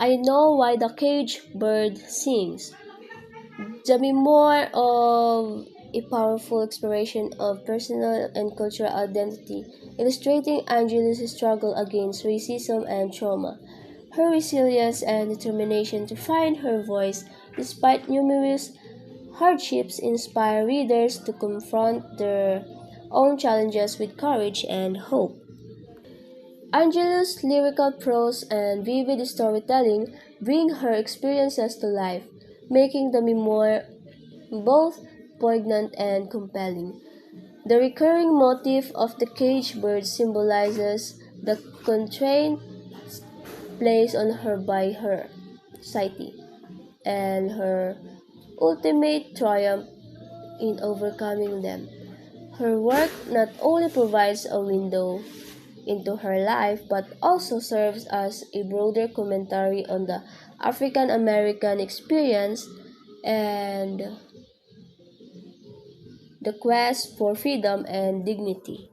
I Know Why the Caged Bird Sings. The memoir of a powerful exploration of personal and cultural identity, illustrating Angelou's struggle against racism and trauma. Her resilience and determination to find her voice despite numerous hardships inspire readers to confront their own challenges with courage and hope. Angelou's lyrical prose and vivid storytelling bring her experiences to life, making the memoir both poignant and compelling. The recurring motif of the caged bird symbolizes the constraint placed on her by her society and her ultimate triumph in overcoming them. Her work not only provides a window into her life but also serves as a broader commentary on the African American experience and the quest for freedom and dignity.